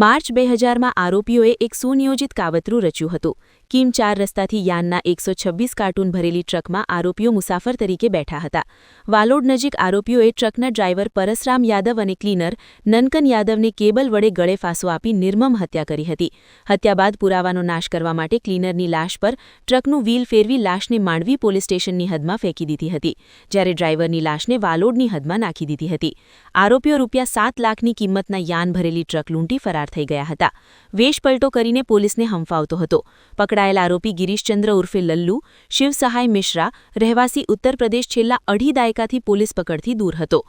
March 2000માં આરોપીઓએ એક સુનિયોજિત કાવતરું રચ્યું હતું. કિમ 4 રસ્તાથી યાનના 126 કાર્ટૂન ભરેલી ટ્રકમાં આરોપીઓ મુસાફર તરીકે બેઠા હતા. વાલોડ નજીક આરોપીઓએ ટ્રકના ડ્રાઈવર પરસરામ યાદવ અને ક્લીનર નનકન યાદવને કેબલ વડે ગળે ફાંસો આપી નિર્મમ હત્યા કરી હતી. હત્યા બાદ પુરાવાનો નાશ કરવા માટે ક્લીનરની લાશ પર ટ્રકનું વ્હીલ ફેરવી લાશને માંડવી પોલીસ સ્ટેશનની હદમાં ફેંકી દીધી હતી, જ્યારે ડ્રાઈવરની લાશને વાલોડની હદમાં નાખી દીધી હતી. આરોપીઓ ₹7 લાખની કિંમતના યાન ભરેલી ટ્રક લૂંટી ફરાર થઈ ગયા હતા. વેશપલટો કરીને પોલીસને હંફાવતો હતો. પકડાયેલ આરોપી ગિરીશચંદ્ર ઉર્ફે લલ્લુ, શિવ સહાય મિશ્રા, રહેવાસી ઉત્તર પ્રદેશ છેલ્લા અઢી દાયકાથી પોલીસ પકડથી દૂર હતો.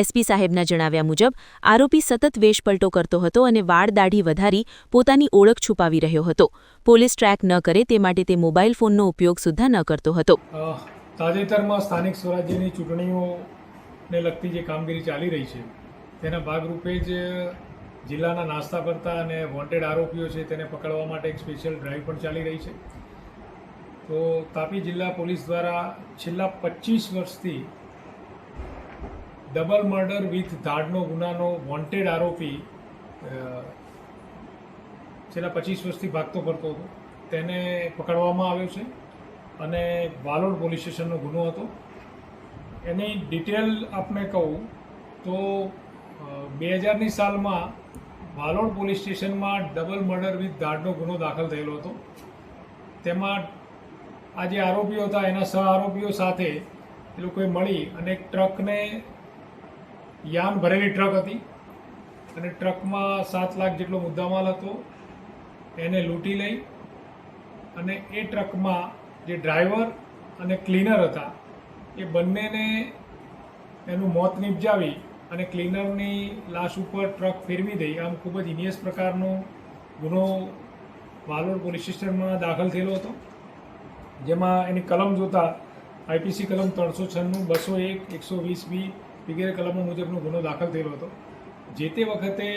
એસપી સાહેબના જણાવ્યા મુજબ આરોપી સતત વેશપલટો કરતો હતો અને વાળ દાઢી વધારી પોતાની ઓળખ છુપાવી રહ્યો હતો. પોલીસ ટ્રેક ન કરે તે માટે તે મોબાઈલ ફોનનો ઉપયોગ સુદ્ધા ન કરતો હતો. તાજેતરમાં સ્થાનિક સ્વરાજ્યની ચૂંટણીઓને લગતી જે કામગીરી ચાલી રહી છે તેના ભાગરૂપે જ જિલ્લાના નાસ્તા કરતા અને વોન્ટેડ આરોપીઓ છે તેને પકડવા માટે એક સ્પેશિયલ ડ્રાઈવ પણ ચાલી રહી છે. તો તાપી જિલ્લા પોલીસ દ્વારા છેલ્લા 25 વર્ષથી ડબલ મર્ડર વિથ ધાડનો ગુનાનો વોન્ટેડ આરોપી છેલ્લા 25 વર્ષથી ભાગતો ફરતો હતો તેને પકડવામાં આવ્યો છે અને વાલોડ પોલીસ સ્ટેશનનો ગુનો હતો. એની ડિટેલ આપને કહું તો 2000ની સાલમાં વાલોડ પોલીસ સ્ટેશનમાં ડબલ મર્ડર વિથ ધાડનો ગુનો દાખલ થયેલો હતો. તેમાં આ જે આરોપીઓ હતા એના સહ આરોપીઓ સાથે એ લોકોએ મળી અને એક ટ્રકને યાન ભરેલી ટ્રક હતી અને ટ્રકમાં 7 લાખ જેટલો મુદ્દામાલ હતો એને લૂંટી લઈ અને એ ટ્રકમાં જે ડ્રાઈવર અને ક્લીનર હતા એ બંનેને એનું મોત નિપજાવી અને ક્લીનરની લાશ ઉપર ટ્રક ફેરવી દઈ. આમ ખૂબ જ ઇનિયસ પ્રકારનો ગુનો વાલોડ પોલીસ સ્ટેશનમાં દાખલ થયેલો હતો, જેમાં એની કલમ જોતા આઈપીસી કલમ 396, 201, 120B વગેરે કલમો મુજબનો ગુનો દાખલ થયેલો હતો. જે તે વખતે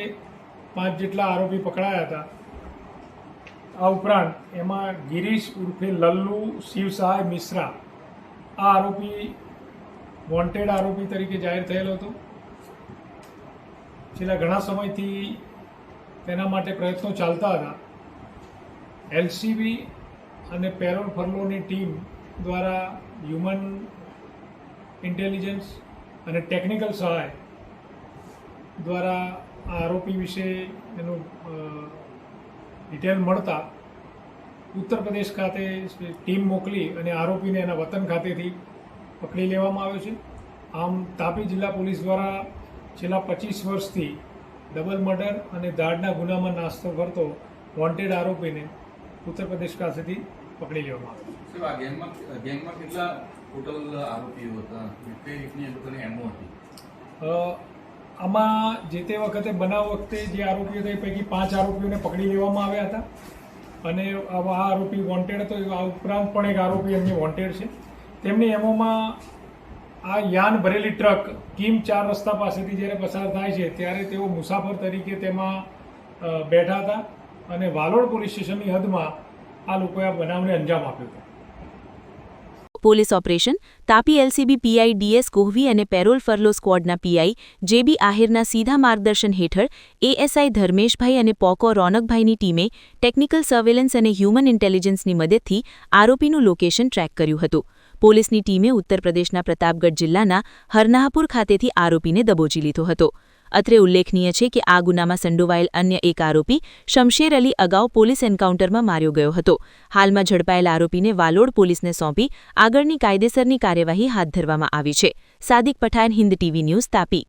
5 જેટલા આરોપી પકડાયા હતા. આ ઉપરાંત એમાં ગિરીશ ઉર્ફે લલ્લુ, શિવ સહાય મિશ્રા આ આરોપી વોન્ટેડ આરોપી તરીકે જાહેર થયેલો હતો. છેલ્લા ઘણા સમયથી તેના માટે પ્રયત્નો ચાલતા હતા. એલસીબી અને પેરોલ ફરલોની ટીમ દ્વારા હ્યુમન ઇન્ટેલિજન્સ અને ટેકનિકલ સહાય દ્વારા આ આરોપી વિશે એનું ડિટેલ મળતા ઉત્તર પ્રદેશ ખાતે ટીમ મોકલી અને આરોપીને એના વતન ખાતેથી પકડી લેવામાં આવ્યો છે. આમ તાપી જિલ્લા પોલીસ દ્વારા છેલ્લા 25 વર્ષથી ડબલ મર્ડર અને ધાડના ગુનામાં નાસ્તો કરતો વોન્ટેડ આરોપીને ઉત્તર પ્રદેશ ખાતેથી પકડી લેવામાં આવ્યો છે. ગેંગમાં કેટલા ટોટલ આરોપીઓ હતા? આમાં જે તે વખતે બનાવ વખતે જે આરોપીઓ હતા એ પૈકી 5 આરોપીઓને પકડી લેવામાં આવ્યા હતા અને આ આરોપી વોન્ટેડ હતો. આ ઉપરાંત પણ એક આરોપી એમની વોન્ટેડ છે. તેમની એમોમાં આ યાન ભરેલી ટ્રક કિમ 4 રસ્તા પાસેથી જ્યારે પસાર થાય છે ત્યારે તેઓ મુસાફર તરીકે તેમાં બેઠા હતા અને વાલોડ પોલીસ સ્ટેશનની હદમાં આ લોકોએ આ બનાવને અંજામ આપ્યો હતો. Police operation Tapi LCB PI DS Kohvi અને પેરોલ ફરલો સ્ક્વોડના પીઆઈ જેબી આહિરના સીધા માર્ગદર્શન હેઠળ એએસઆઈ ધર્મેશભાઈ અને પોકો રોનકભાઈની ટીમે ટેકનિકલ સર્વેલન્સ અને હ્યુમન ઇન્ટેલિજન્સની મદદથી આરોપીનું લોકેશન ટ્રેક કર્યું હતું. પોલીસની ટીમે ઉત્તર પ્રદેશના પ્રતાપગઢ જિલ્લાના હરનાહપુર ખાતેથી આરોપીને દબોચી લીધો હતો. અત્રે ઉલ્લેખનીય છે કે આ ગુનામાં સંડોવાયેલ અન્ય એક આરોપી શમશેર અલી અગાઉ પોલીસ એન્કાઉન્ટરમાં માર્યો ગયો હતો. હાલમાં ઝડપાયેલ આરોપીને વાલોડ પોલીસને સોંપી આગળની કાયદેસરની કાર્યવાહી હાથ ધરવામાં આવી છે. Sadiq Pathan, Hind TV news, Tapi.